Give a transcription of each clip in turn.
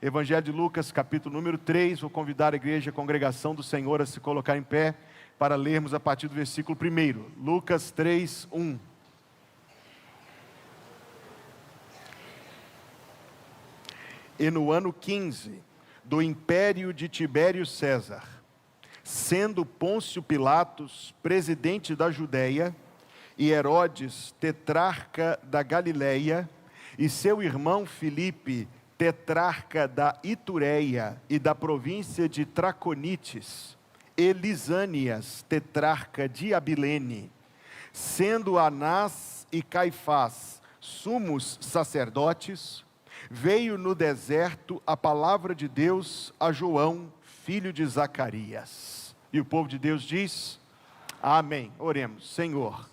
Evangelho de Lucas, capítulo número 3, vou convidar a igreja, a congregação do Senhor a se colocar em pé para lermos a partir do versículo 1. Lucas 3, 1. E no ano 15 do império de Tibério César, sendo Pôncio Pilatos presidente da Judéia, e Herodes tetrarca da Galileia, e seu irmão Filipe tetrarca da Itureia e da província de Traconites, e Lisânias tetrarca de Abilene, sendo Anás e Caifás sumos sacerdotes, veio no deserto a palavra de Deus a João, filho de Zacarias. E o povo de Deus diz: amém. Oremos. Senhor,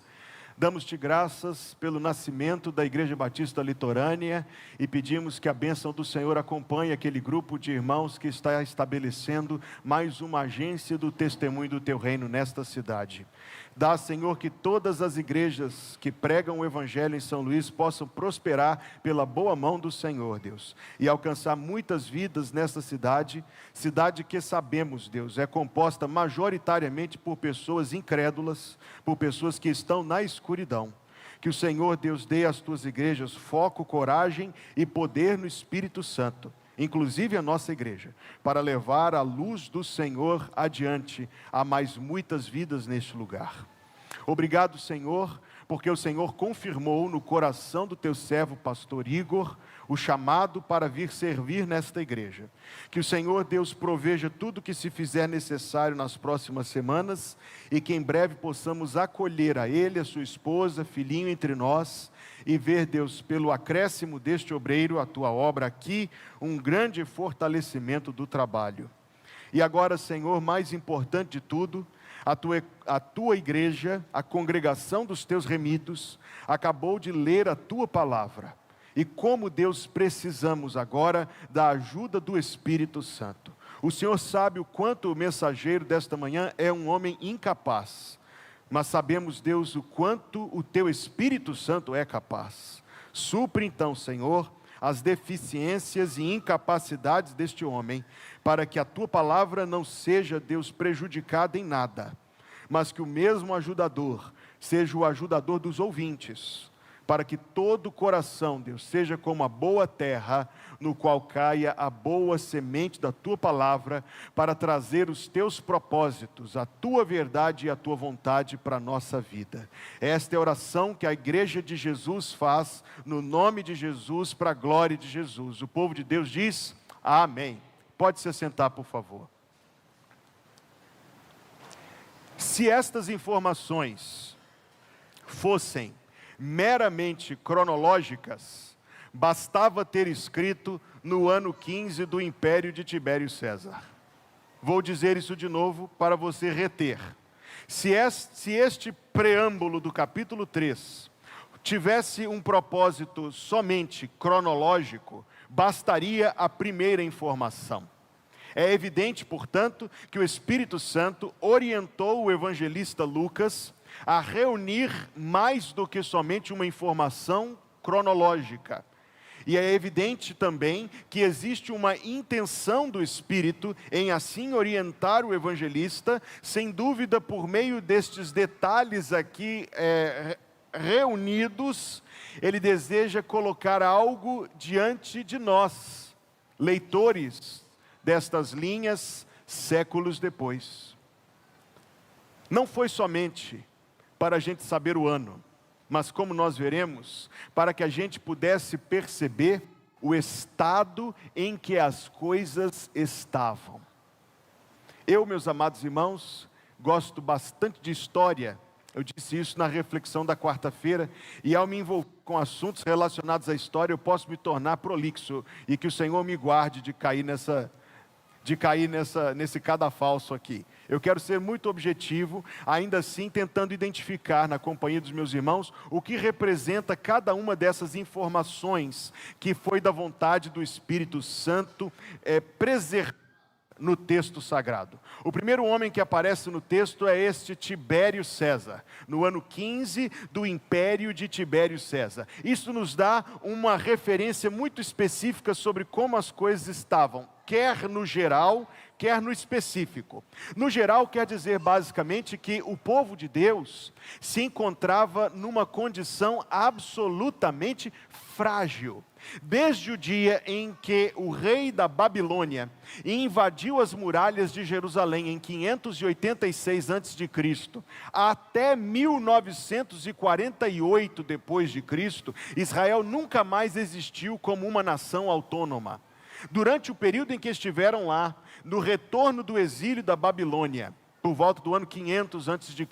damos-te graças pelo nascimento da Igreja Batista Litorânea e pedimos que a bênção do Senhor acompanhe aquele grupo de irmãos que está estabelecendo mais uma agência do testemunho do Teu reino nesta cidade. Dá, Senhor, que todas as igrejas que pregam o Evangelho em São Luís possam prosperar pela boa mão do Senhor, Deus, e alcançar muitas vidas nesta cidade, cidade que sabemos, Deus, é composta majoritariamente por pessoas incrédulas, por pessoas que estão na escuridão. Que o Senhor, Deus, dê às Tuas igrejas foco, coragem e poder no Espírito Santo, inclusive a nossa igreja, para levar a luz do Senhor adiante a mais muitas vidas neste lugar. Obrigado, Senhor, porque o Senhor confirmou no coração do Teu servo pastor Igor o chamado para vir servir nesta igreja. Que o Senhor, Deus, proveja tudo que se fizer necessário nas próximas semanas e que em breve possamos acolher a ele, a sua esposa, filhinho entre nós e ver, Deus, pelo acréscimo deste obreiro, a Tua obra aqui, um grande fortalecimento do trabalho. E agora, Senhor, mais importante de tudo, a tua igreja, a congregação dos Teus remidos, acabou de ler a Tua palavra. E como, Deus, precisamos agora da ajuda do Espírito Santo. O Senhor sabe o quanto o mensageiro desta manhã é um homem incapaz. Mas sabemos, Deus, o quanto o Teu Espírito Santo é capaz. Supre então, Senhor, as deficiências e incapacidades deste homem, para que a Tua palavra não seja, Deus, prejudicada em nada, mas que o mesmo ajudador seja o ajudador dos ouvintes, para que todo o coração, Deus, seja como a boa terra, no qual caia a boa semente da Tua palavra, para trazer os Teus propósitos, a Tua verdade e a Tua vontade para a nossa vida. Esta é a oração que a Igreja de Jesus faz, no nome de Jesus, para a glória de Jesus. O povo de Deus diz: amém. Pode se sentar, por favor. Se estas informações fossem meramente cronológicas, bastava ter escrito no ano 15 do império de Tibério César. Vou dizer isso de novo para você reter. Se este preâmbulo do capítulo 3 tivesse um propósito somente cronológico, bastaria a primeira informação. É evidente, portanto, que o Espírito Santo orientou o evangelista Lucas a reunir mais do que somente uma informação cronológica. E é evidente também que existe uma intenção do Espírito em assim orientar o evangelista, sem dúvida por meio destes detalhes aqui reunidos, ele deseja colocar algo diante de nós, leitores destas linhas séculos depois. Não foi somente para a gente saber o ano, mas como nós veremos, para que a gente pudesse perceber o estado em que as coisas estavam. Eu, meus amados irmãos, gosto bastante de história. Eu disse isso na reflexão da quarta-feira, e ao me envolver com assuntos relacionados à história, eu posso me tornar prolixo, e que o Senhor me guarde de cair nesse cadafalso aqui. Eu quero ser muito objetivo, ainda assim tentando identificar na companhia dos meus irmãos o que representa cada uma dessas informações que foi da vontade do Espírito Santo preservar no texto sagrado. O primeiro homem que aparece no texto é este Tibério César, no ano 15 do império de Tibério César. Isso nos dá uma referência muito específica sobre como as coisas estavam, quer no geral, quer no específico. No geral, quer dizer basicamente que o povo de Deus se encontrava numa condição absolutamente frágil. Desde o dia em que o rei da Babilônia invadiu as muralhas de Jerusalém em 586 a.C., até 1948 depois de Cristo, Israel nunca mais existiu como uma nação autônoma. Durante o período em que estiveram lá, no retorno do exílio da Babilônia, por volta do ano 500 a.C.,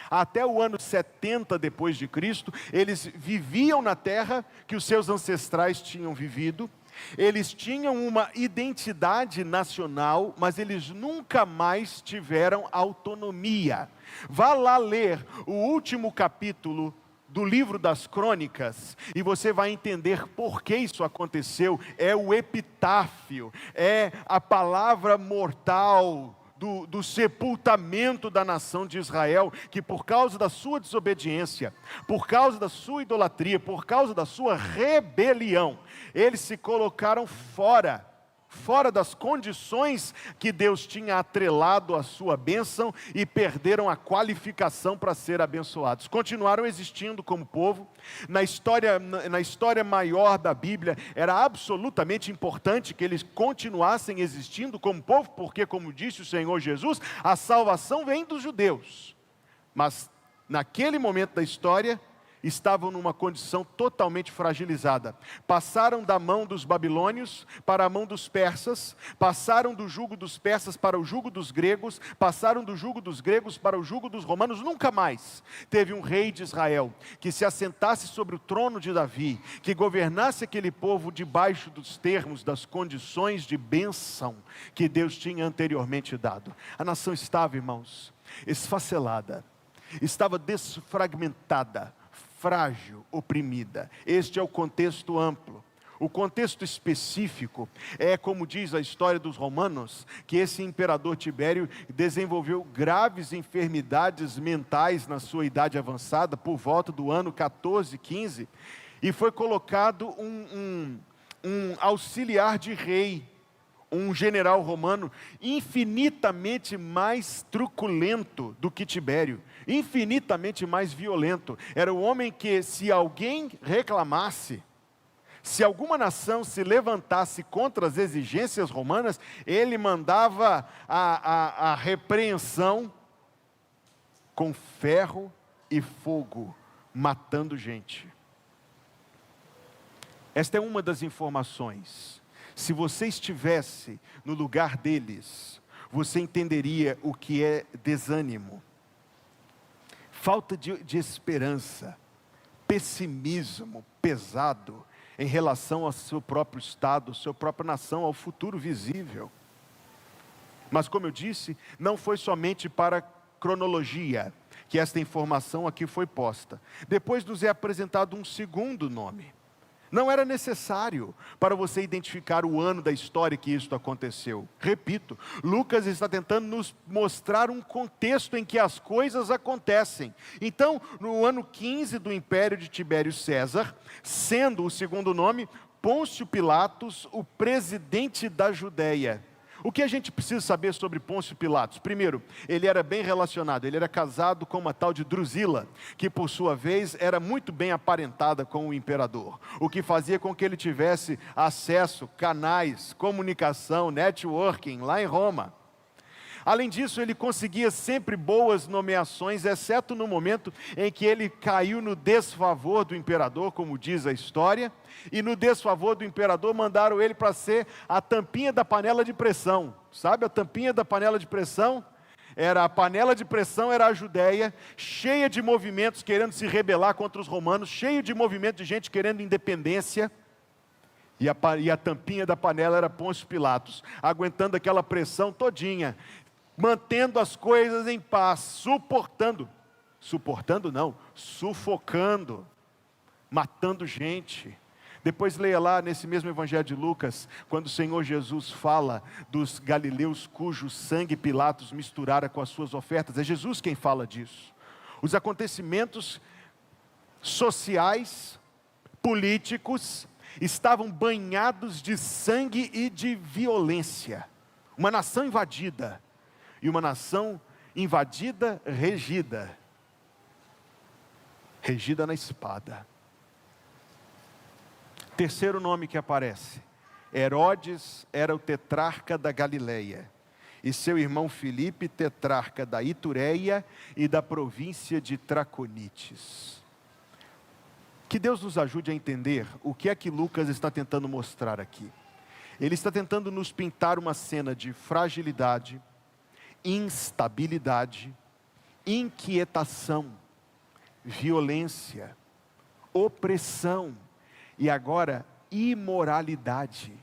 até o ano 70 depois de Cristo, eles viviam na terra que os seus ancestrais tinham vivido. Eles tinham uma identidade nacional, mas eles nunca mais tiveram autonomia. Vá lá ler o último capítulo do livro das Crônicas, e você vai entender por que isso aconteceu. É o epitáfio, é a palavra mortal do sepultamento da nação de Israel, que por causa da sua desobediência, por causa da sua idolatria, por causa da sua rebelião, eles se colocaram fora das condições que Deus tinha atrelado à sua bênção e perderam a qualificação para ser abençoados. Continuaram existindo como povo. Na história maior da Bíblia, era absolutamente importante que eles continuassem existindo como povo, porque, como disse o Senhor Jesus, a salvação vem dos judeus. Mas, naquele momento da história, estavam numa condição totalmente fragilizada. Passaram da mão dos babilônios para a mão dos persas, passaram do jugo dos persas para o jugo dos gregos, passaram do jugo dos gregos para o jugo dos romanos. Nunca mais teve um rei de Israel que se assentasse sobre o trono de Davi, que governasse aquele povo debaixo dos termos, das condições de bênção que Deus tinha anteriormente dado. A nação estava, irmãos, esfacelada, estava desfragmentada, frágil, oprimida. Este é o contexto amplo. O contexto específico é, como diz a história dos romanos, que esse imperador Tibério desenvolveu graves enfermidades mentais na sua idade avançada, por volta do ano 14, 15, e foi colocado um auxiliar de rei, um general romano infinitamente mais truculento do que Tibério, infinitamente mais violento. Era o homem que, se alguém reclamasse, se alguma nação se levantasse contra as exigências romanas, ele mandava a repreensão com ferro e fogo, matando gente. Esta é uma das informações. Se você estivesse no lugar deles, você entenderia o que é desânimo, falta de esperança, pessimismo pesado em relação ao seu próprio estado, à sua própria nação, ao futuro visível. Mas, como eu disse, não foi somente para cronologia que esta informação aqui foi posta. Depois nos é apresentado um segundo nome. Não era necessário para você identificar o ano da história que isto aconteceu. Repito, Lucas está tentando nos mostrar um contexto em que as coisas acontecem. Então, no ano 15 do império de Tibério César, sendo o segundo nome, Pôncio Pilatos, o presidente da Judéia. O que a gente precisa saber sobre Pôncio Pilatos? Primeiro, ele era bem relacionado, ele era casado com uma tal de Drusila, que por sua vez era muito bem aparentada com o imperador, o que fazia com que ele tivesse acesso, canais, comunicação, networking lá em Roma. Além disso, ele conseguia sempre boas nomeações, exceto no momento em que ele caiu no desfavor do imperador, como diz a história, e no desfavor do imperador mandaram ele para ser a tampinha da panela de pressão. Sabe a tampinha da panela de pressão? A panela de pressão era a Judéia, cheia de movimentos querendo se rebelar contra os romanos, cheio de movimento de gente querendo independência. E a tampinha da panela era Pôncio Pilatos, aguentando aquela pressão todinha, mantendo as coisas em paz, sufocando, matando gente, Depois leia lá nesse mesmo Evangelho de Lucas, quando o Senhor Jesus fala dos galileus cujo sangue Pilatos misturara com as suas ofertas. É Jesus quem fala disso. Os acontecimentos sociais, políticos, estavam banhados de sangue e de violência. Uma nação invadida, e uma nação invadida, regida na espada. Terceiro nome que aparece: Herodes era o tetrarca da Galileia, e seu irmão Filipe, tetrarca da Itureia e da província de Traconites. Que Deus nos ajude a entender o que é que Lucas está tentando mostrar aqui. Ele está tentando nos pintar uma cena de fragilidade, instabilidade, inquietação, violência, opressão e agora imoralidade.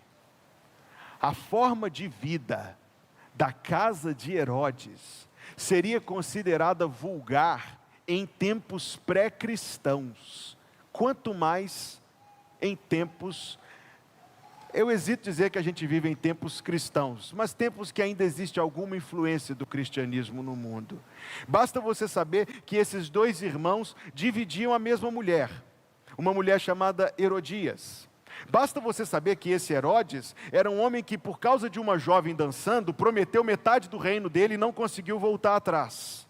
A forma de vida da casa de Herodes seria considerada vulgar em tempos pré-cristãos, quanto mais em tempos, eu hesito dizer que a gente vive em tempos cristãos, mas tempos que ainda existe alguma influência do cristianismo no mundo. Basta você saber que esses dois irmãos dividiam a mesma mulher, uma mulher chamada Herodias. Basta você saber que esse Herodes era um homem que, por causa de uma jovem dançando, prometeu metade do reino dele e não conseguiu voltar atrás.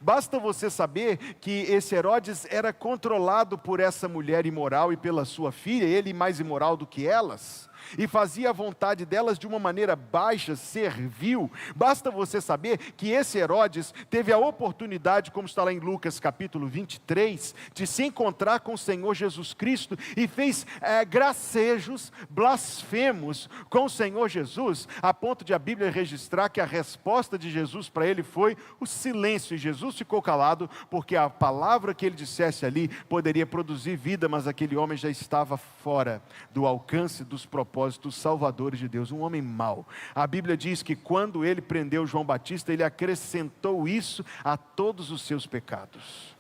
Basta você saber que esse Herodes era controlado por essa mulher imoral e pela sua filha, ele mais imoral do que elas, e fazia a vontade delas de uma maneira baixa, servil. Basta você saber que esse Herodes teve a oportunidade, como está lá em Lucas capítulo 23, de se encontrar com o Senhor Jesus Cristo e fez gracejos, blasfemos com o Senhor Jesus, a ponto de a Bíblia registrar que a resposta de Jesus para ele foi o silêncio, e Jesus ficou calado, porque a palavra que ele dissesse ali poderia produzir vida, mas aquele homem já estava fora do alcance dos propósitos salvadores de Deus, um homem mau. A Bíblia diz que quando ele prendeu João Batista, ele acrescentou isso a todos os seus pecados.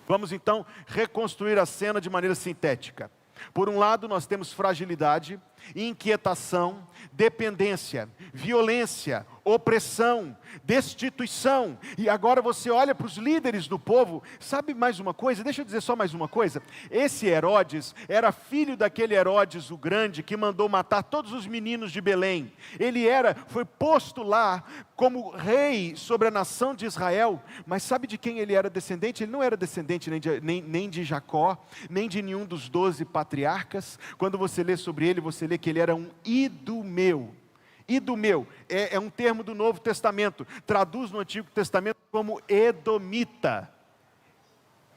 Vamos então reconstruir a cena de maneira sintética. Por um lado, nós temos fragilidade, inquietação, dependência, violência, opressão, destituição. E agora você olha para os líderes do povo. Sabe mais uma coisa? Deixa eu dizer só mais uma coisa. Esse Herodes era filho daquele Herodes o Grande que mandou matar todos os meninos de Belém. Ele foi posto lá como rei sobre a nação de Israel. Mas sabe de quem ele era descendente? Ele não era descendente nem de Jacó, nem de nenhum dos 12 patriarcas. Quando você lê sobre ele, você lê que ele era um idumeu. Idumeu é um termo do Novo Testamento, traduz no Antigo Testamento como edomita.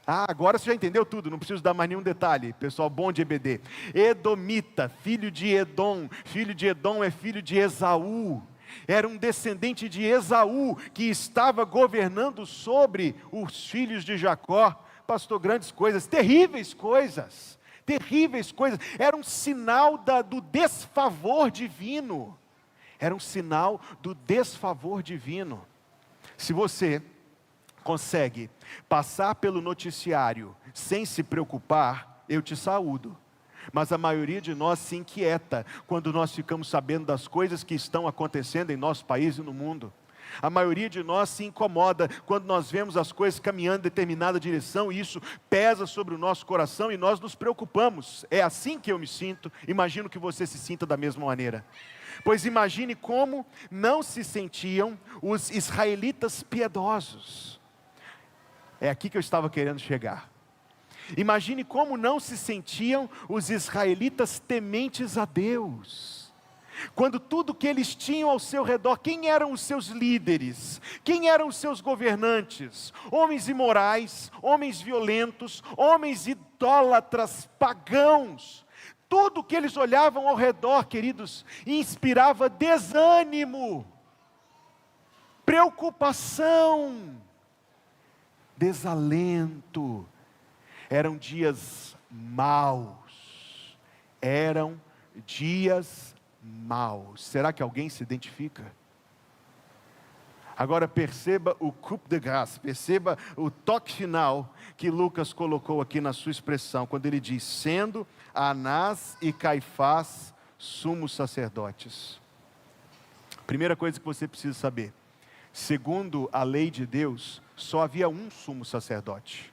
Agora você já entendeu tudo, não preciso dar mais nenhum detalhe, pessoal bom de EBD. Edomita, filho de Edom é filho de Esaú. Era um descendente de Esaú que estava governando sobre os filhos de Jacó. Pastor, grandes coisas, terríveis coisas, era um sinal do desfavor divino. Era um sinal do desfavor divino. Se você consegue passar pelo noticiário sem se preocupar, eu te saúdo. Mas a maioria de nós se inquieta quando nós ficamos sabendo das coisas que estão acontecendo em nosso país e no mundo. A maioria de nós se incomoda quando nós vemos as coisas caminhando em determinada direção, e isso pesa sobre o nosso coração e nós nos preocupamos. É assim que eu me sinto, imagino que você se sinta da mesma maneira. Pois imagine como não se sentiam os israelitas piedosos. É aqui que eu estava querendo chegar. Imagine como não se sentiam os israelitas tementes a Deus. Quando tudo que eles tinham ao seu redor, quem eram os seus líderes? Quem eram os seus governantes? Homens imorais, homens violentos, homens idólatras, pagãos. Tudo que eles olhavam ao redor, queridos, inspirava desânimo, preocupação, desalento. Eram dias maus. Será que alguém se identifica? Agora perceba o coup de grâce, perceba o toque final que Lucas colocou aqui na sua expressão, quando ele diz, sendo Anás e Caifás sumos sacerdotes. Primeira coisa que você precisa saber, segundo a lei de Deus, só havia um sumo sacerdote.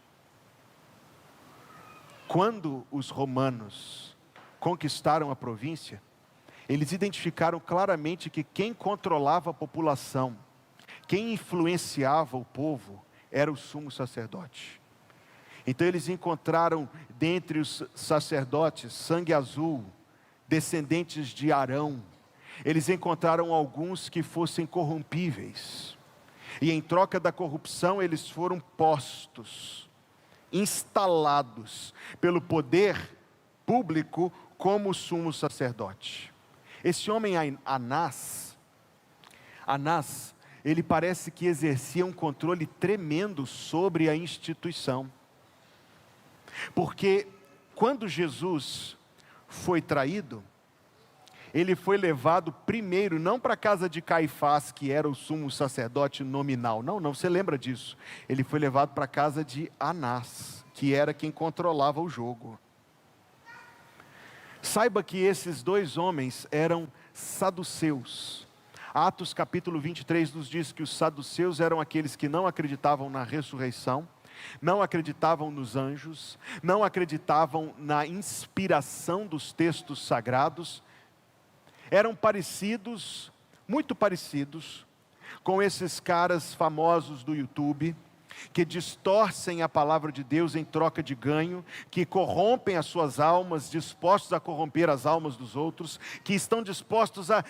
Quando os romanos conquistaram a província, eles identificaram claramente que quem controlava a população, quem influenciava o povo, era o sumo sacerdote. Então eles encontraram dentre os sacerdotes sangue azul, descendentes de Arão. Eles encontraram alguns que fossem corrompíveis. E em troca da corrupção eles foram postos, instalados pelo poder público como sumo sacerdote. Esse homem Anás, ele parece que exercia um controle tremendo sobre a instituição. Porque quando Jesus foi traído, ele foi levado primeiro, não para a casa de Caifás, que era o sumo sacerdote nominal, não, você lembra disso. Ele foi levado para a casa de Anás, que era quem controlava o jogo. Saiba que esses dois homens eram saduceus. Atos capítulo 23 nos diz que os saduceus eram aqueles que não acreditavam na ressurreição, não acreditavam nos anjos, não acreditavam na inspiração dos textos sagrados. Eram parecidos, muito parecidos, com esses caras famosos do YouTube, que distorcem a palavra de Deus em troca de ganho, que corrompem as suas almas, dispostos a corromper as almas dos outros, que estão dispostos a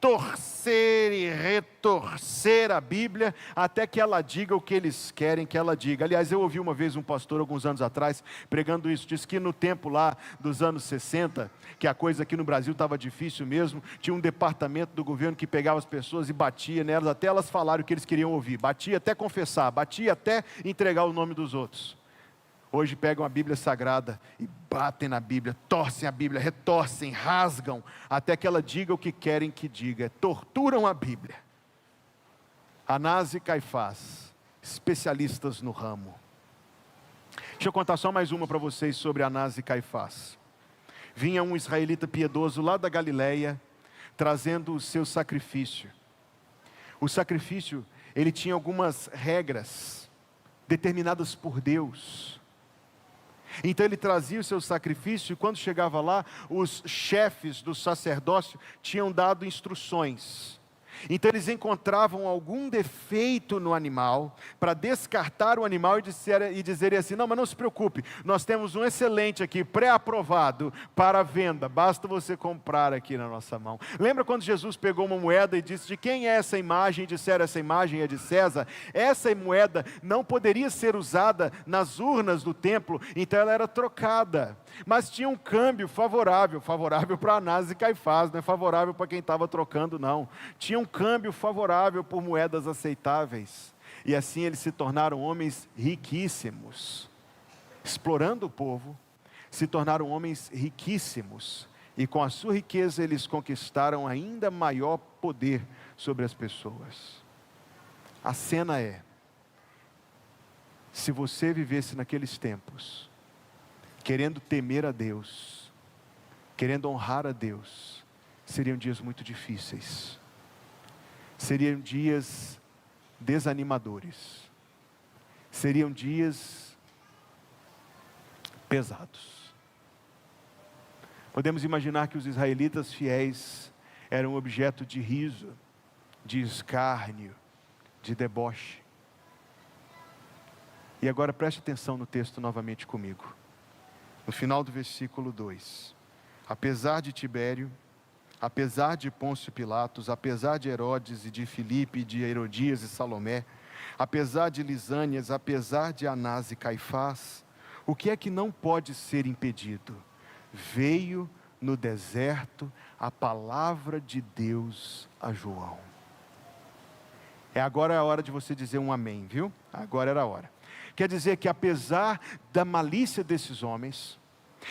torcer e retorcer a Bíblia, até que ela diga o que eles querem que ela diga. Aliás, eu ouvi uma vez um pastor, alguns anos atrás, pregando isso, disse que no tempo lá dos anos 60, que a coisa aqui no Brasil estava difícil mesmo, tinha um departamento do governo que pegava as pessoas e batia nelas, até elas falarem o que eles queriam ouvir, batia até confessar, batia até entregar o nome dos outros. Hoje pegam a Bíblia Sagrada e batem na Bíblia, torcem a Bíblia, retorcem, rasgam, até que ela diga o que querem que diga, torturam a Bíblia. Anás e Caifás, especialistas no ramo. Deixa eu contar só mais uma para vocês sobre Anás e Caifás. Vinha um israelita piedoso lá da Galileia, trazendo o seu sacrifício. O sacrifício, ele tinha algumas regras, determinadas por Deus. Então ele trazia o seu sacrifício e quando chegava lá, os chefes do sacerdócio tinham dado instruções. Então eles encontravam algum defeito no animal, para descartar o animal e dizerem assim, não, mas não se preocupe, nós temos um excelente aqui, pré-aprovado para venda, basta você comprar aqui na nossa mão. Lembra quando Jesus pegou uma moeda e disse, de quem é essa imagem? E disseram, essa imagem é de César. Essa moeda não poderia ser usada nas urnas do templo, então ela era trocada. Mas tinha um câmbio favorável para Anás e Caifás, não é favorável para quem estava trocando não. Tinha um câmbio favorável por moedas aceitáveis. E assim eles se tornaram homens riquíssimos. Explorando o povo, se tornaram homens riquíssimos. E com a sua riqueza eles conquistaram ainda maior poder sobre as pessoas. A cena é, se você vivesse naqueles tempos, querendo temer a Deus, querendo honrar a Deus, seriam dias muito difíceis. Seriam dias desanimadores. Seriam dias pesados. Podemos imaginar que os israelitas fiéis eram objeto de riso, de escárnio, de deboche. E agora preste atenção no texto novamente comigo. No final do versículo 2. Apesar de Tibério, apesar de Pôncio Pilatos, apesar de Herodes e de Filipe, de Herodias e Salomé, apesar de Lisânias, apesar de Anás e Caifás, o que é que não pode ser impedido? Veio no deserto a palavra de Deus a João. Agora é a hora de você dizer um amém, viu? Agora era a hora. Quer dizer que apesar da malícia desses homens,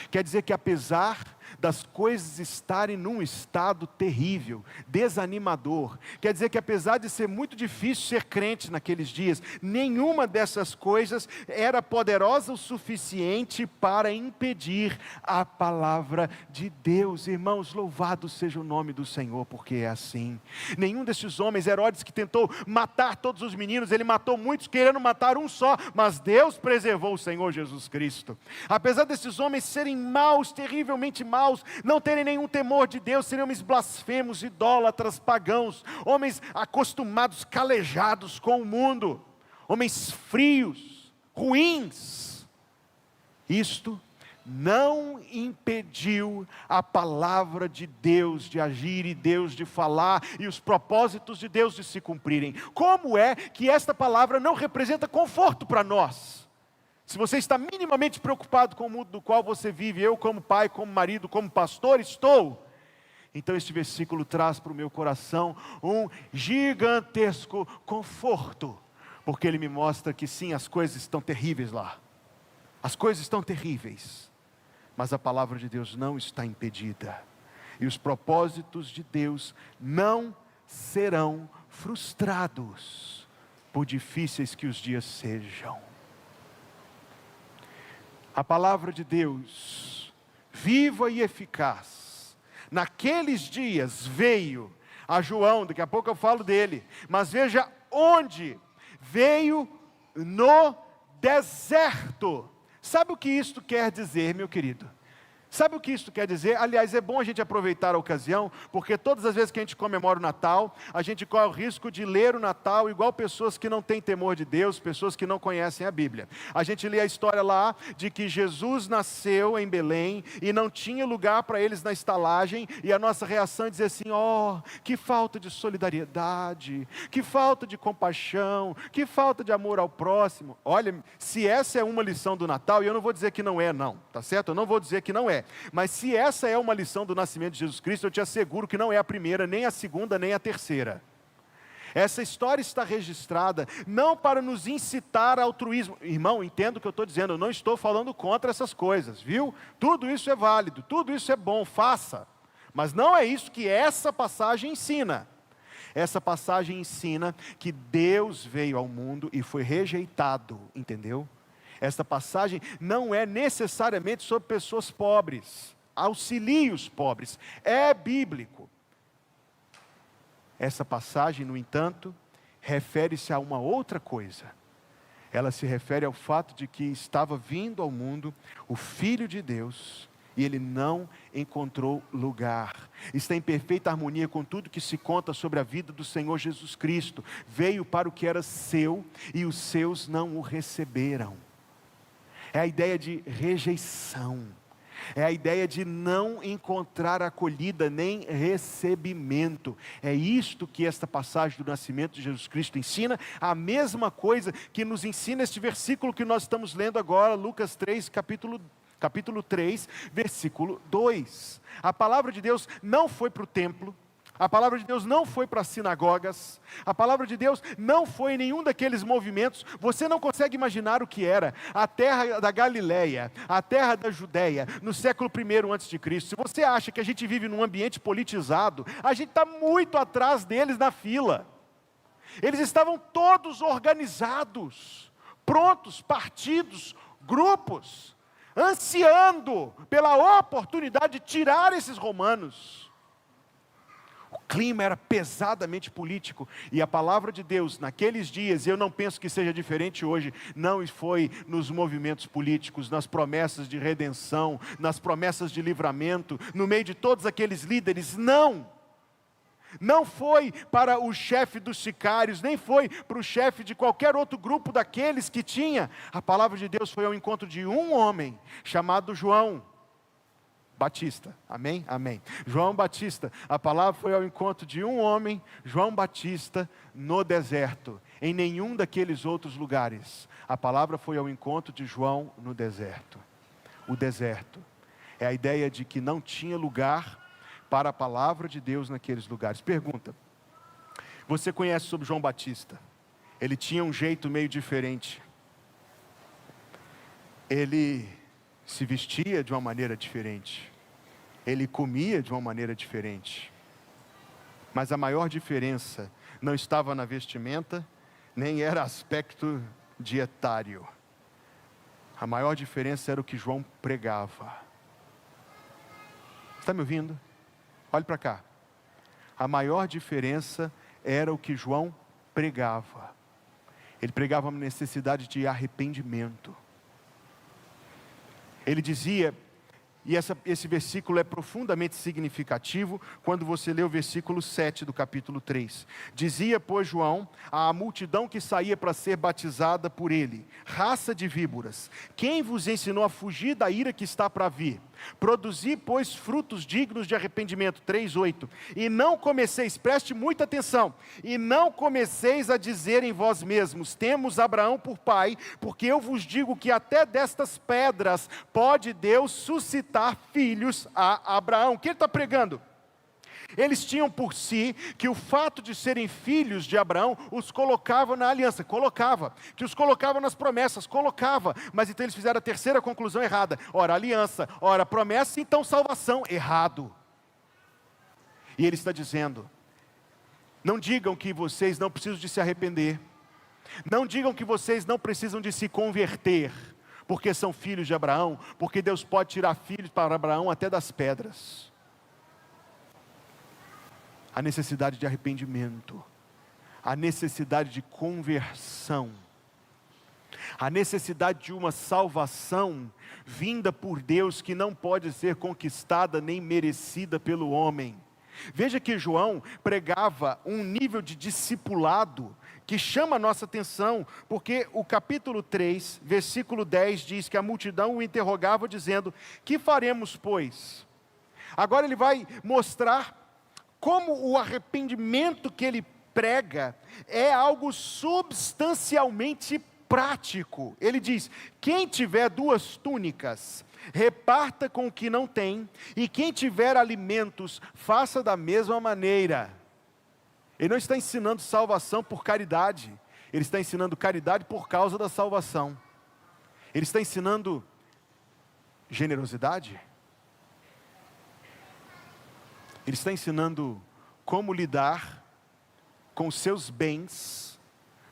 Quer dizer que apesar das coisas estarem num estado terrível, desanimador, quer dizer que apesar de ser muito difícil ser crente naqueles dias, nenhuma dessas coisas era poderosa o suficiente para impedir a palavra de Deus. Irmãos, louvado seja o nome do Senhor, porque é assim. Nenhum desses homens, Herodes, que tentou matar todos os meninos, ele matou muitos querendo matar um só, mas Deus preservou o Senhor Jesus Cristo. Apesar desses homens serem maus, terrivelmente maus, não terem nenhum temor de Deus, serem homens blasfemos, idólatras, pagãos, homens acostumados, calejados com o mundo, homens frios, ruins. Isto não impediu a palavra de Deus de agir e Deus de falar e os propósitos de Deus de se cumprirem. Como é que esta palavra não representa conforto para nós? Se você está minimamente preocupado com o mundo do qual você vive, eu como pai, como marido, como pastor, estou. Então este versículo traz para o meu coração um gigantesco conforto, porque ele me mostra que sim, as coisas estão terríveis lá. As coisas estão terríveis, mas a palavra de Deus não está impedida. E os propósitos de Deus não serão frustrados, por difíceis que os dias sejam. A palavra de Deus, viva e eficaz, naqueles dias veio a João, daqui a pouco eu falo dele, mas veja onde, veio no deserto. Sabe o que isto quer dizer, meu querido? Sabe o que isso quer dizer? Aliás, é bom a gente aproveitar a ocasião, porque todas as vezes que a gente comemora o Natal, a gente corre o risco de ler o Natal igual pessoas que não têm temor de Deus, pessoas que não conhecem a Bíblia. A gente lê a história lá de que Jesus nasceu em Belém e não tinha lugar para eles na estalagem, e a nossa reação é dizer assim: oh, que falta de solidariedade, que falta de compaixão, que falta de amor ao próximo. Olha, se essa é uma lição do Natal, e eu não vou dizer que não é não, tá certo? Eu não vou dizer que não é. Mas se essa é uma lição do nascimento de Jesus Cristo, eu te asseguro que não é a primeira, nem a segunda, nem a terceira. Essa história está registrada não para nos incitar ao altruísmo. Irmão, entenda o que eu estou dizendo, eu não estou falando contra essas coisas, viu? Tudo isso é válido, tudo isso é bom, faça. Mas não é isso que essa passagem ensina. Essa passagem ensina que Deus veio ao mundo e foi rejeitado, entendeu? Esta passagem não é necessariamente sobre pessoas pobres, auxilie os pobres, é bíblico. Essa passagem, no entanto, refere-se a uma outra coisa. Ela se refere ao fato de que estava vindo ao mundo o Filho de Deus, e ele não encontrou lugar. Está em perfeita harmonia com tudo que se conta sobre a vida do Senhor Jesus Cristo. Veio para o que era seu, e os seus não o receberam. É a ideia de rejeição, é a ideia de não encontrar acolhida nem recebimento. É isto que esta passagem do nascimento de Jesus Cristo ensina, a mesma coisa que nos ensina este versículo que nós estamos lendo agora, Lucas 3, capítulo 3, versículo 2. A palavra de Deus não foi para o templo, a palavra de Deus não foi para as sinagogas, a palavra de Deus não foi em nenhum daqueles movimentos. Você não consegue imaginar o que era a terra da Galileia, a terra da Judéia, no século I a.C. Se você acha que a gente vive num ambiente politizado, a gente está muito atrás deles na fila. Eles estavam todos organizados, prontos, partidos, grupos, ansiando pela oportunidade de tirar esses romanos. O clima era pesadamente político, e a palavra de Deus naqueles dias, e eu não penso que seja diferente hoje, não foi nos movimentos políticos, nas promessas de redenção, nas promessas de livramento, no meio de todos aqueles líderes, não foi para o chefe dos sicários, nem foi para o chefe de qualquer outro grupo daqueles que tinha. A palavra de Deus foi ao encontro de um homem, chamado João Batista, amém? Amém. João Batista, a palavra foi ao encontro de um homem, João Batista, no deserto. Em nenhum daqueles outros lugares. A palavra foi ao encontro de João no deserto. O deserto é a ideia de que não tinha lugar para a palavra de Deus naqueles lugares. Pergunta: você conhece sobre João Batista? Ele tinha um jeito meio diferente. Ele se vestia de uma maneira diferente, ele comia de uma maneira diferente. Mas a maior diferença não estava na vestimenta, nem era aspecto dietário. A maior diferença era o que João pregava. Está me ouvindo? Olhe para cá. A maior diferença era o que João pregava. Ele pregava uma necessidade de arrependimento. Ele dizia, e esse versículo é profundamente significativo, quando você lê o versículo 7 do capítulo 3. Dizia, pois, João, à multidão que saía para ser batizada por ele: raça de víboras, quem vos ensinou a fugir da ira que está para vir? Produzi, pois, frutos dignos de arrependimento. 3:8. E não comeceis, preste muita atenção, e não comeceis a dizer em vós mesmos: temos Abraão por pai, porque eu vos digo que até destas pedras pode Deus suscitar filhos a Abraão. O que ele está pregando? Eles tinham por si que o fato de serem filhos de Abraão os colocava na aliança, que os colocava nas promessas, mas então eles fizeram a terceira conclusão errada. Ora aliança, ora promessa, então salvação, errado. E ele está dizendo, não digam que vocês não precisam de se arrepender, não digam que vocês não precisam de se converter, porque são filhos de Abraão, porque Deus pode tirar filhos para Abraão até das pedras. A necessidade de arrependimento, a necessidade de conversão, a necessidade de uma salvação vinda por Deus que não pode ser conquistada nem merecida pelo homem. Veja que João pregava um nível de discipulado que chama a nossa atenção, porque o capítulo 3, versículo 10 diz que a multidão o interrogava dizendo: que faremos, pois? Agora ele vai mostrar como o arrependimento que ele prega é algo substancialmente prático. Ele diz: quem tiver 2 túnicas, reparta com o que não tem, e quem tiver alimentos, faça da mesma maneira. Ele não está ensinando salvação por caridade, ele está ensinando caridade por causa da salvação. Ele está ensinando generosidade. Ele está ensinando como lidar com os seus bens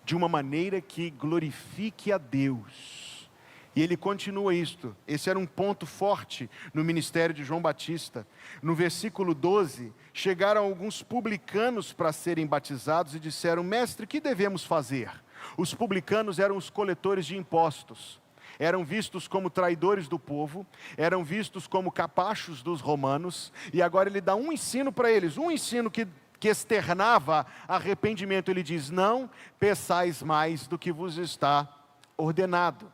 de uma maneira que glorifique a Deus. E ele continua isto. Esse era um ponto forte no ministério de João Batista. No versículo 12, chegaram alguns publicanos para serem batizados e disseram: mestre, que devemos fazer? Os publicanos eram os coletores de impostos. Eram vistos como traidores do povo, eram vistos como capachos dos romanos, e agora ele dá um ensino para eles, um ensino que externava arrependimento. Ele diz: não peçais mais do que vos está ordenado.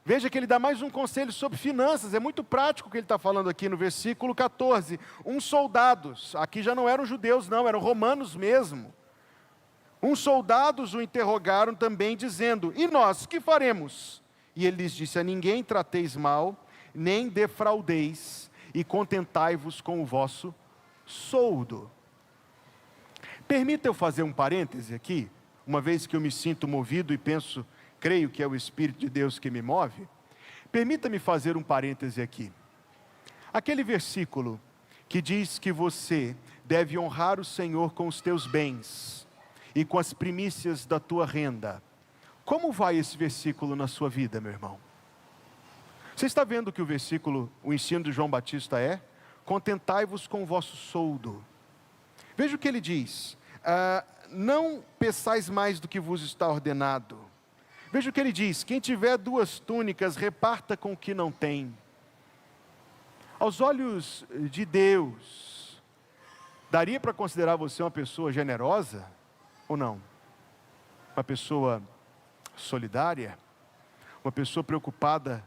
Veja que ele dá mais um conselho sobre finanças, é muito prático o que ele está falando aqui no versículo 14. Uns soldados, aqui já não eram judeus não, eram romanos mesmo. Uns soldados o interrogaram também dizendo: e nós, que faremos? E ele lhes disse: a ninguém trateis mal, nem defraudeis, e contentai-vos com o vosso soldo. Permita eu fazer um parêntese aqui, uma vez que eu me sinto movido e penso, creio que é o Espírito de Deus que me move. Permita-me fazer um parêntese aqui. Aquele versículo que diz que você deve honrar o Senhor com os teus bens e com as primícias da tua renda. Como vai esse versículo na sua vida, meu irmão? Você está vendo que o versículo, o ensino de João Batista é: contentai-vos com o vosso soldo. Veja o que ele diz: não peçais mais do que vos está ordenado. Veja o que ele diz: quem tiver 2 túnicas, reparta com o que não tem. Aos olhos de Deus, daria para considerar você uma pessoa generosa ou não? Uma pessoa solidária, uma pessoa preocupada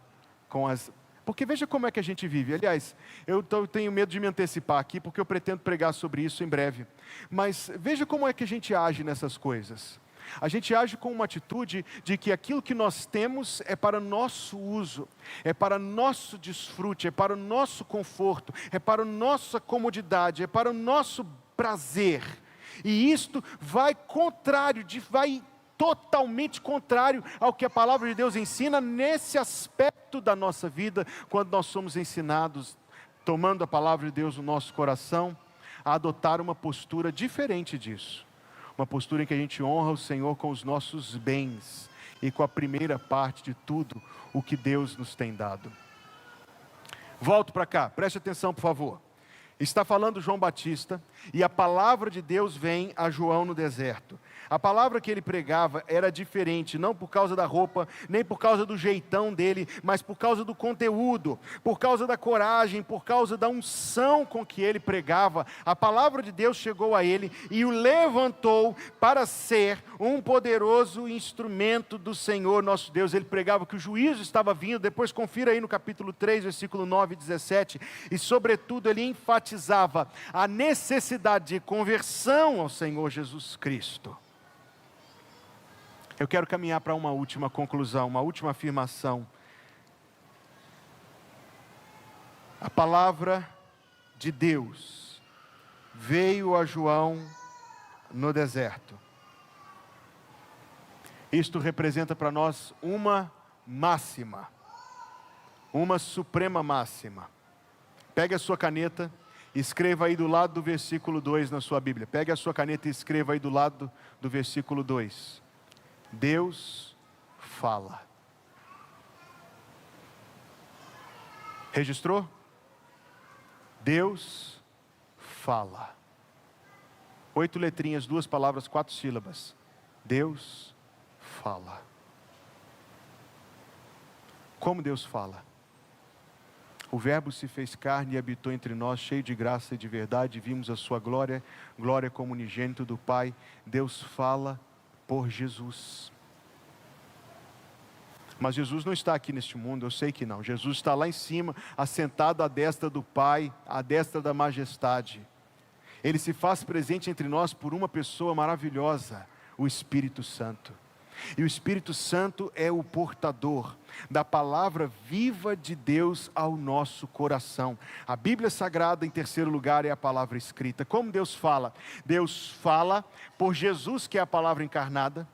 com as... Porque veja como é que a gente vive. Aliás, eu tenho medo de me antecipar aqui, porque eu pretendo pregar sobre isso em breve. Mas veja como é que a gente age nessas coisas. A gente age com uma atitude de que aquilo que nós temos é para nosso uso, é para nosso desfrute, é para o nosso conforto, é para a nossa comodidade, é para o nosso prazer. E isto vai totalmente contrário ao que a palavra de Deus ensina nesse aspecto aspecto da nossa vida, quando nós somos ensinados, tomando a palavra de Deus no nosso coração, a adotar uma postura diferente disso. Uma postura em que a gente honra o Senhor com os nossos bens e com a primeira parte de tudo o que Deus nos tem dado. Volto para cá, preste atenção por favor. Está falando João Batista, e a palavra de Deus vem a João no deserto. A palavra que ele pregava era diferente, não por causa da roupa, nem por causa do jeitão dele, mas por causa do conteúdo, por causa da coragem, por causa da unção com que ele pregava. A palavra de Deus chegou a ele e o levantou para ser um poderoso instrumento do Senhor nosso Deus. Ele pregava que o juízo estava vindo, depois confira aí no capítulo 3, versículo 9 e 17, e sobretudo ele enfatizava a necessidade de conversão ao Senhor Jesus Cristo. Eu quero caminhar para uma última conclusão, uma última afirmação. A palavra de Deus veio a João no deserto. Isto representa para nós uma máxima, uma suprema máxima. Pegue a sua caneta, escreva aí do lado do versículo 2 na sua Bíblia. Pegue a sua caneta e escreva aí do lado do versículo 2. Deus fala. Registrou? Deus fala. 8 letrinhas, 2 palavras, 4 sílabas. Deus fala. Como Deus fala? O Verbo se fez carne e habitou entre nós, cheio de graça e de verdade, vimos a sua glória, glória como unigênito do Pai. Deus fala por Jesus. Mas Jesus não está aqui neste mundo, eu sei que não. Jesus está lá em cima, assentado à destra do Pai, à destra da majestade. Ele se faz presente entre nós por uma pessoa maravilhosa, o Espírito Santo. E o Espírito Santo é o portador da palavra viva de Deus ao nosso coração. A Bíblia Sagrada, em terceiro lugar, é a palavra escrita. Como Deus fala? Deus fala por Jesus, que é a palavra encarnada.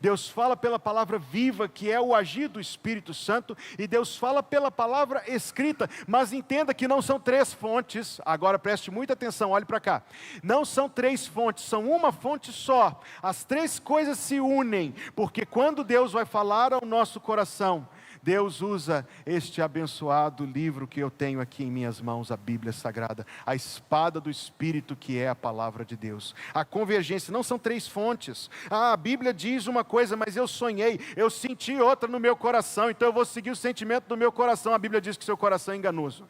Deus fala pela palavra viva, que é o agir do Espírito Santo, e Deus fala pela palavra escrita. Mas entenda que não são 3 fontes, agora preste muita atenção, olhe para cá. Não são 3 fontes, são uma fonte só. As 3 coisas se unem, porque quando Deus vai falar ao nosso coração, Deus usa este abençoado livro que eu tenho aqui em minhas mãos, a Bíblia Sagrada, a espada do Espírito, que é a palavra de Deus. A convergência, não são 3 fontes. A Bíblia diz uma coisa, mas eu sonhei, eu senti outra no meu coração, então eu vou seguir o sentimento do meu coração. A Bíblia diz que seu coração é enganoso.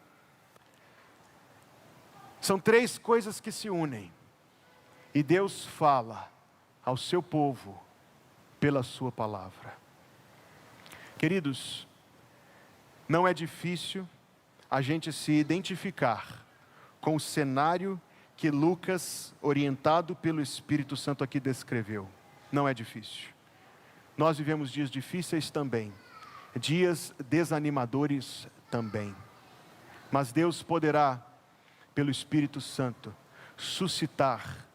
São 3 coisas que se unem, e Deus fala ao seu povo pela sua palavra. Queridos, não é difícil a gente se identificar com o cenário que Lucas, orientado pelo Espírito Santo, aqui descreveu. Não é difícil. Nós vivemos dias difíceis também, dias desanimadores também. Mas Deus poderá, pelo Espírito Santo, suscitar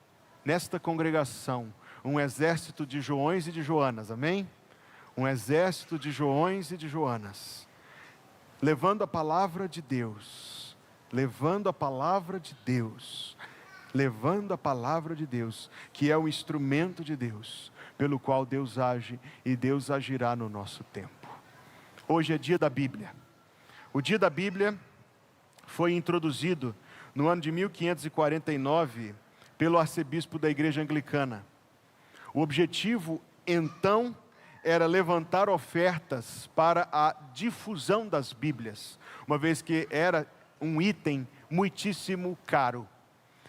nesta congregação um exército de Joões e de Joanas, amém? Um exército de Joões e de Joanas, levando a palavra de Deus, levando a palavra de Deus, levando a palavra de Deus, que é o instrumento de Deus, pelo qual Deus age e Deus agirá no nosso tempo. Hoje é dia da Bíblia. O dia da Bíblia foi introduzido no ano de 1549 pelo arcebispo da Igreja Anglicana. O objetivo, então, era levantar ofertas para a difusão das Bíblias, uma vez que era um item muitíssimo caro.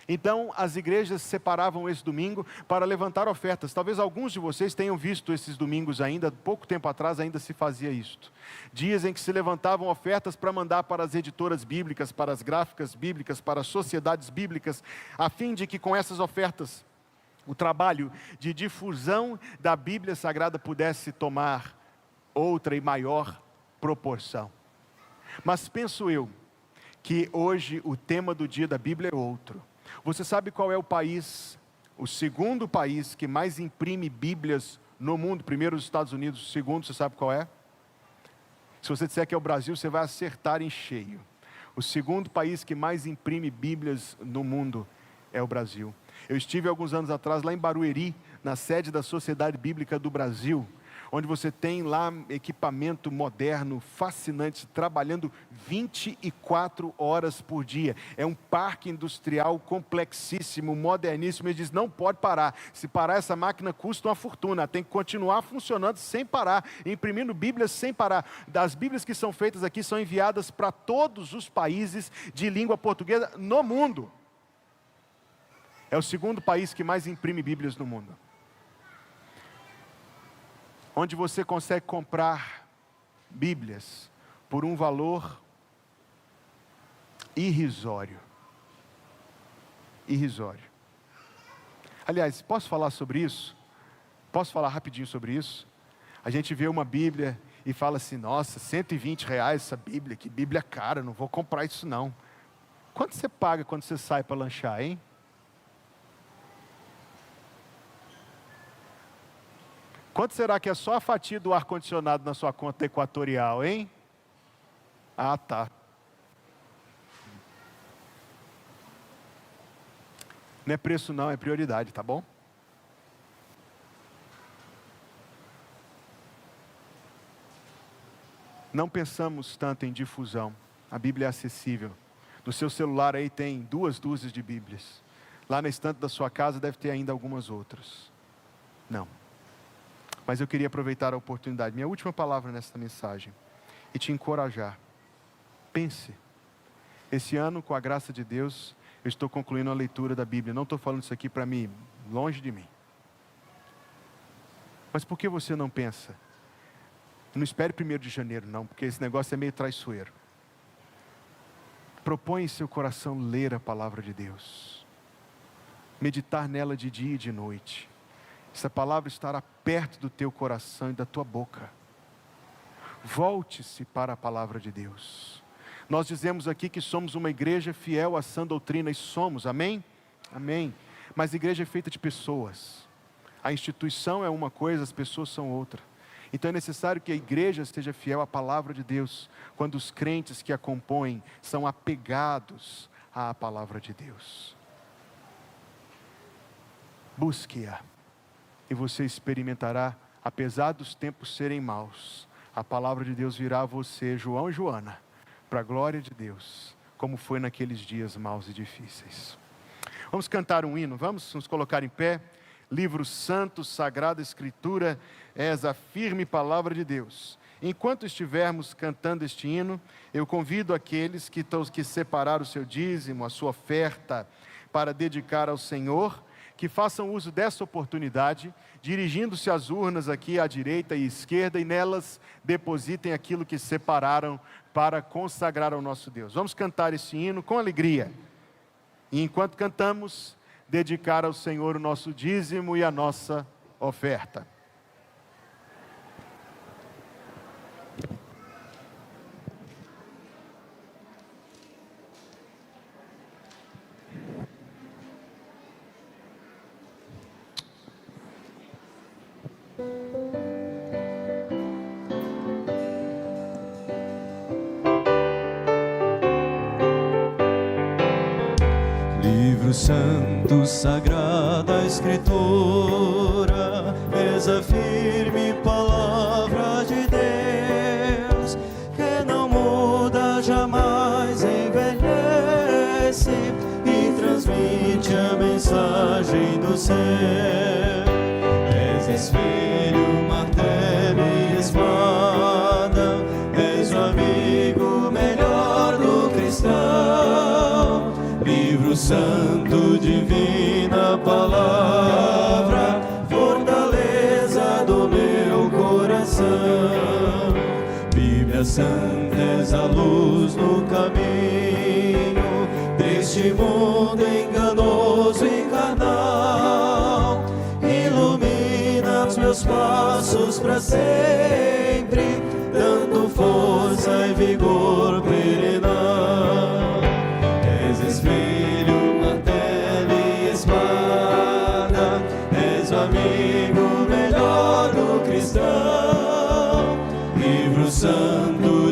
Então, as igrejas separavam esse domingo para levantar ofertas. Talvez alguns de vocês tenham visto esses domingos ainda, pouco tempo atrás ainda se fazia isto. Dias em que se levantavam ofertas para mandar para as editoras bíblicas, para as gráficas bíblicas, para as sociedades bíblicas, a fim de que com essas ofertas o trabalho de difusão da Bíblia Sagrada pudesse tomar outra e maior proporção. Mas penso eu que hoje o tema do dia da Bíblia é outro. Você sabe qual é o país, o segundo país que mais imprime Bíblias no mundo? Primeiro os Estados Unidos, o segundo, você sabe qual é? Se você disser que é o Brasil, você vai acertar em cheio. O segundo país que mais imprime Bíblias no mundo é o Brasil. Eu estive alguns anos atrás lá em Barueri, na sede da Sociedade Bíblica do Brasil, onde você tem lá equipamento moderno, fascinante, trabalhando 24 horas por dia. É um parque industrial complexíssimo, moderníssimo. Ele diz, não pode parar. Se parar, essa máquina custa uma fortuna. Tem que continuar funcionando sem parar, imprimindo Bíblias sem parar. Das Bíblias que são feitas aqui são enviadas para todos os países de língua portuguesa no mundo. É o segundo país que mais imprime Bíblias no mundo. Onde você consegue comprar Bíblias por um valor irrisório. Irrisório. Aliás, posso falar sobre isso? Posso falar rapidinho sobre isso? A gente vê uma Bíblia e fala assim, nossa, R$120 essa Bíblia, que Bíblia cara, não vou comprar isso não. Quanto você paga quando você sai para lanchar, hein? Quanto será que é só a fatia do ar-condicionado na sua conta equatorial, hein? Ah, tá. Não é preço não, é prioridade, tá bom? Não pensamos tanto em difusão. A Bíblia é acessível. No seu celular aí tem 2 dúzias de Bíblias. Lá na estante da sua casa deve ter ainda algumas outras. Não. Mas eu queria aproveitar a oportunidade, minha última palavra nesta mensagem, e te encorajar. Pense. Esse ano, com a graça de Deus, eu estou concluindo a leitura da Bíblia. Não estou falando isso aqui para mim, longe de mim. Mas por que você não pensa? Não espere 1º de janeiro, não, porque esse negócio é meio traiçoeiro. Propõe em seu coração ler a palavra de Deus. Meditar nela de dia e de noite. Essa palavra estará perto do teu coração e da tua boca. Volte-se para a palavra de Deus. Nós dizemos aqui que somos uma igreja fiel à sã doutrina, e somos, amém? Amém. Mas a igreja é feita de pessoas. A instituição é uma coisa, as pessoas são outra. Então é necessário que a igreja seja fiel à palavra de Deus, quando os crentes que a compõem são apegados à palavra de Deus. Busque-a. E você experimentará, apesar dos tempos serem maus, a palavra de Deus virá a você, João e Joana, para a glória de Deus, como foi naqueles dias maus e difíceis. Vamos cantar um hino, vamos nos colocar em pé. Livro santo, sagrada escritura, és a firme palavra de Deus. Enquanto estivermos cantando este hino, eu convido aqueles que separaram o seu dízimo, a sua oferta, para dedicar ao Senhor, que façam uso dessa oportunidade, dirigindo-se às urnas aqui à direita e esquerda, e nelas depositem aquilo que separaram para consagrar ao nosso Deus. Vamos cantar esse hino com alegria. E enquanto cantamos, dedicar ao Senhor o nosso dízimo e a nossa oferta. Livro santo, sagrada escritura, és a firme palavra de Deus, que não muda, jamais envelhece, e transmite a mensagem do céu. És espelho, martelo e espada, és o amigo melhor do cristão. Livro santo, divina palavra, fortaleza do meu coração. Bíblia santa, és a luz no caminho deste mundo enganoso e carnal. Ilumina os meus passos para sempre, dando força e vigor perenal. És espelho, martelo e espada, és o amigo melhor do cristão. Livro santo,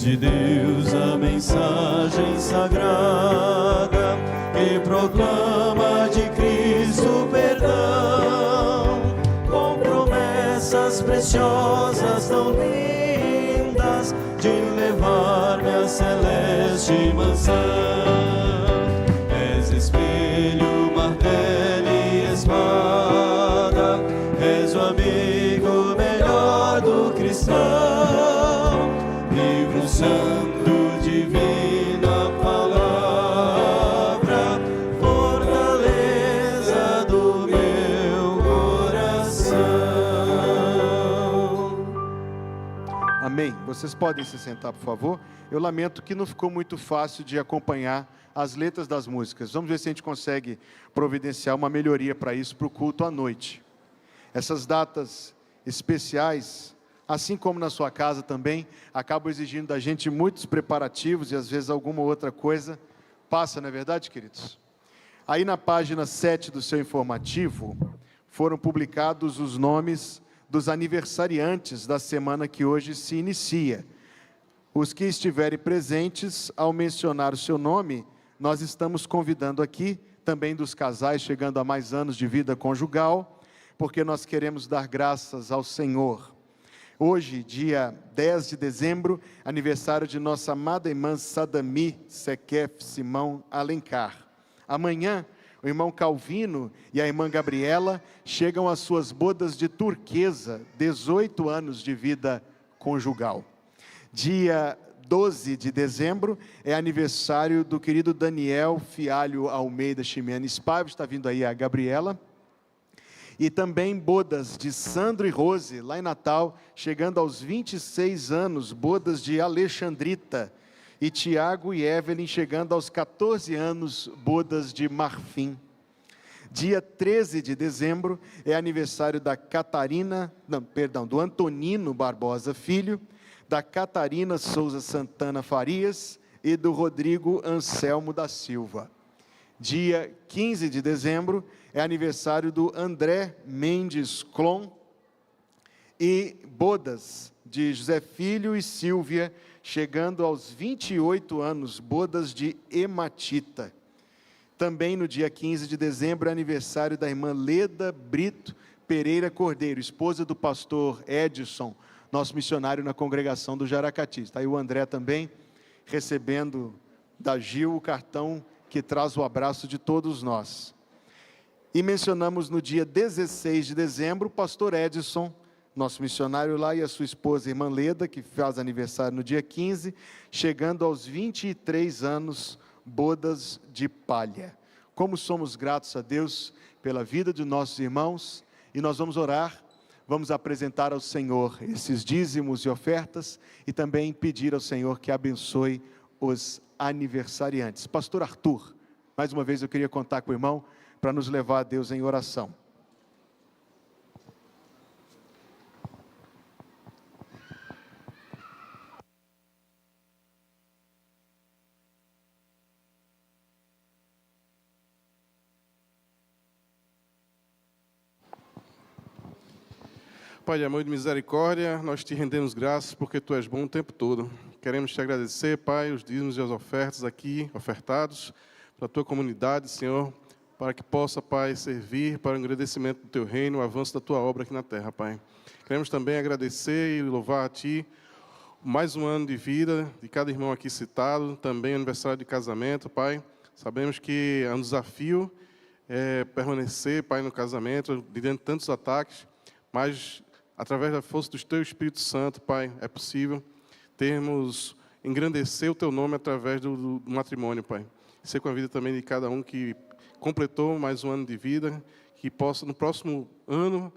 de Deus a mensagem sagrada que proclama de Cristo perdão, com promessas preciosas tão lindas de levar-me à celeste mansão. És espelho, martelo e espada, és o amigo melhor do cristão, livro santo, divina palavra, fortaleza do meu coração. Amém. Vocês podem se sentar, por favor. Eu lamento que não ficou muito fácil de acompanhar as letras das músicas. Vamos ver se a gente consegue providenciar uma melhoria para isso, para o culto à noite. Essas datas especiais, assim como na sua casa também, acabam exigindo da gente muitos preparativos e às vezes alguma outra coisa passa, não é verdade, queridos? Aí na página 7 do seu informativo, foram publicados os nomes dos aniversariantes da semana que hoje se inicia. Os que estiverem presentes, ao mencionar o seu nome, nós estamos convidando aqui, também dos casais chegando a mais anos de vida conjugal, porque nós queremos dar graças ao Senhor. Hoje, dia 10 de dezembro, aniversário de nossa amada irmã Sadami Sekef Simão Alencar. Amanhã, o irmão Calvino e a irmã Gabriela chegam às suas bodas de turquesa, 18 anos de vida conjugal. Dia 12 de dezembro é aniversário do querido Daniel Fialho Almeida Ximenes Paiva, está vindo aí a Gabriela. E também bodas de Sandro e Rose, lá em Natal, chegando aos 26 anos, bodas de Alexandrita. E Tiago e Evelyn chegando aos 14 anos, bodas de Marfim. Dia 13 de dezembro é aniversário da do Antonino Barbosa Filho, da Catarina Souza Santana Farias e do Rodrigo Anselmo da Silva. Dia 15 de dezembro é aniversário do André Mendes Clon e bodas de José Filho e Silvia, chegando aos 28 anos, bodas de Hematita. Também no dia 15 de dezembro é aniversário da irmã Leda Brito Pereira Cordeiro, esposa do pastor Edson, nosso missionário na congregação do Jaracati. Está aí o André também, recebendo da Gil o cartão que traz o abraço de todos nós. E mencionamos no dia 16 de dezembro, o pastor Edson, nosso missionário lá, e a sua esposa, a irmã Leda, que faz aniversário no dia 15, chegando aos 23 anos, bodas de palha. Como somos gratos a Deus pela vida de nossos irmãos, e nós vamos orar, vamos apresentar ao Senhor esses dízimos e ofertas, e também pedir ao Senhor que abençoe os aniversariantes. Pastor Arthur, mais uma vez eu queria contar com o irmão, para nos levar a Deus em oração. Pai de amor e de misericórdia, nós te rendemos graças porque Tu és bom o tempo todo. Queremos te agradecer, Pai, os dízimos e as ofertas aqui ofertados para a Tua comunidade, Senhor, para que possa, Pai, servir para o engrandecimento do Teu reino, o avanço da Tua obra aqui na terra, Pai. Queremos também agradecer e louvar a Ti mais um ano de vida de cada irmão aqui citado, também aniversário de casamento, Pai. Sabemos que é um desafio permanecer, Pai, no casamento, diante de tantos ataques, mas através da força do Teu Espírito Santo, Pai, é possível engrandecer o Teu nome através do matrimônio, Pai. Ser com a vida também de cada um que completou mais um ano de vida, que possa, no próximo ano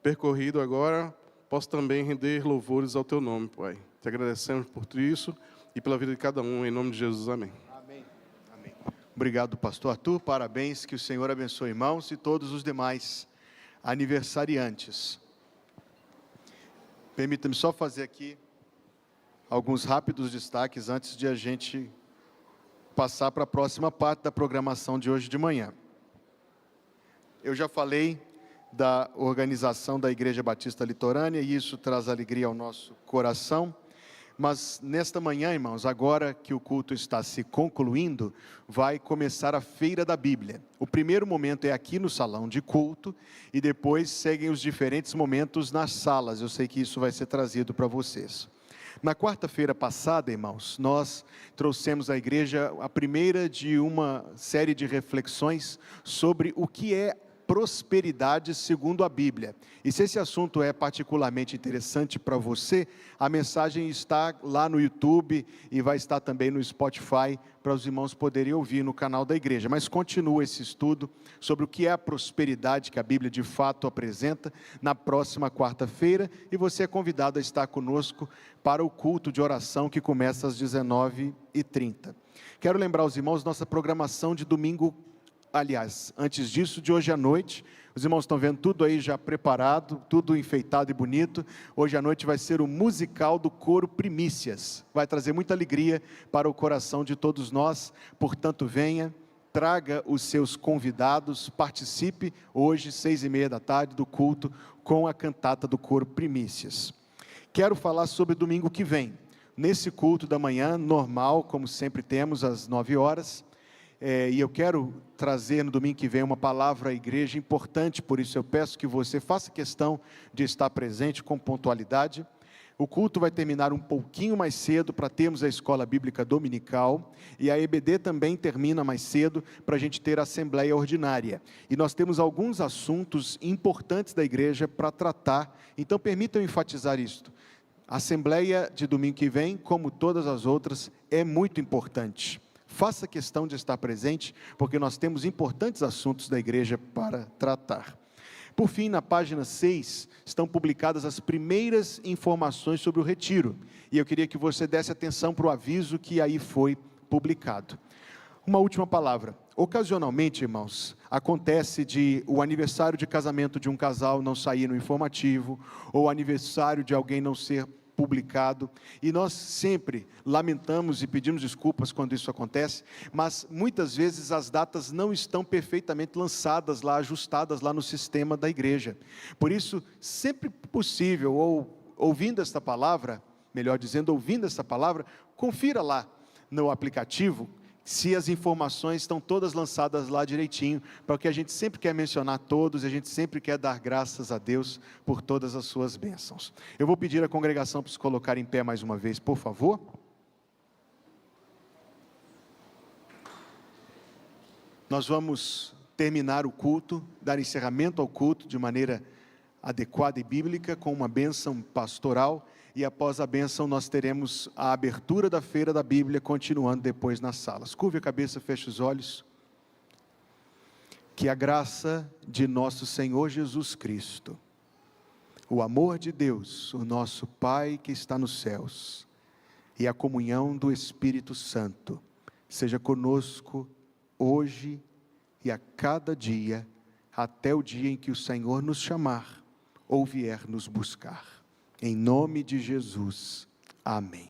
percorrido agora, possa também render louvores ao Teu nome, Pai. Te agradecemos por tudo isso e pela vida de cada um, em nome de Jesus. Amém. Amém. Amém. Obrigado, pastor Arthur, parabéns, que o Senhor abençoe irmãos e todos os demais aniversariantes. Permita-me só fazer aqui alguns rápidos destaques antes de a gente passar para a próxima parte da programação de hoje de manhã. Eu já falei da organização da Igreja Batista Litorânea e isso traz alegria ao nosso coração, Mas nesta manhã, irmãos, agora que o culto está se concluindo, vai começar a Feira da Bíblia. O primeiro momento é aqui no salão de culto e depois seguem os diferentes momentos nas salas. Eu sei que isso vai ser trazido para vocês. Na quarta-feira passada, irmãos, nós trouxemos à igreja a primeira de uma série de reflexões sobre o que é prosperidade segundo a Bíblia. E se esse assunto é particularmente interessante para você, a mensagem está lá no YouTube e vai estar também no Spotify para os irmãos poderem ouvir no canal da igreja. Mas continua esse estudo sobre o que é a prosperidade que a Bíblia de fato apresenta na próxima quarta-feira, e você é convidado a estar conosco para o culto de oração que começa às 19h30. Quero lembrar aos irmãos nossa programação de domingo. Aliás, antes disso, de hoje à noite, os irmãos estão vendo tudo aí já preparado, tudo enfeitado e bonito. Hoje à noite vai ser o musical do coro Primícias. Vai trazer muita alegria para o coração de todos nós. Portanto, venha, traga os seus convidados, participe hoje, 6h30 do culto, com a cantata do coro Primícias. Quero falar sobre domingo que vem. Nesse culto da manhã, normal, como sempre temos, às 9h, e eu quero trazer no domingo que vem uma palavra à igreja importante, por isso eu peço que você faça questão de estar presente com pontualidade. O culto vai terminar um pouquinho mais cedo para termos a escola bíblica dominical, e a EBD também termina mais cedo para a gente ter a assembleia ordinária. E nós temos alguns assuntos importantes da igreja para tratar, então permitam enfatizar isto. A assembleia de domingo que vem, como todas as outras, é muito importante. Faça questão de estar presente, porque nós temos importantes assuntos da igreja para tratar. Por fim, na página 6, estão publicadas as primeiras informações sobre o retiro, e eu queria que você desse atenção para o aviso que aí foi publicado. Uma última palavra. Ocasionalmente, irmãos, acontece de o aniversário de casamento de um casal não sair no informativo, ou o aniversário de alguém não ser publicado, e nós sempre lamentamos e pedimos desculpas quando isso acontece, mas muitas vezes as datas não estão perfeitamente lançadas lá, ajustadas lá no sistema da igreja. Por isso, sempre possível, ou ouvindo esta palavra, melhor dizendo, ouvindo esta palavra, confira lá no aplicativo se as informações estão todas lançadas lá direitinho, porque a gente sempre quer mencionar todos, e a gente sempre quer dar graças a Deus por todas as suas bênçãos. Eu vou pedir à congregação para se colocar em pé mais uma vez, por favor. Nós vamos terminar o culto, dar encerramento ao culto de maneira adequada e bíblica, com uma bênção pastoral, e após a bênção nós teremos a abertura da Feira da Bíblia, continuando depois nas salas. Curve a cabeça, feche os olhos. Que a graça de nosso Senhor Jesus Cristo, o amor de Deus, o nosso Pai que está nos céus, e a comunhão do Espírito Santo, seja conosco hoje e a cada dia, até o dia em que o Senhor nos chamar, ou vier nos buscar. Em nome de Jesus. Amém.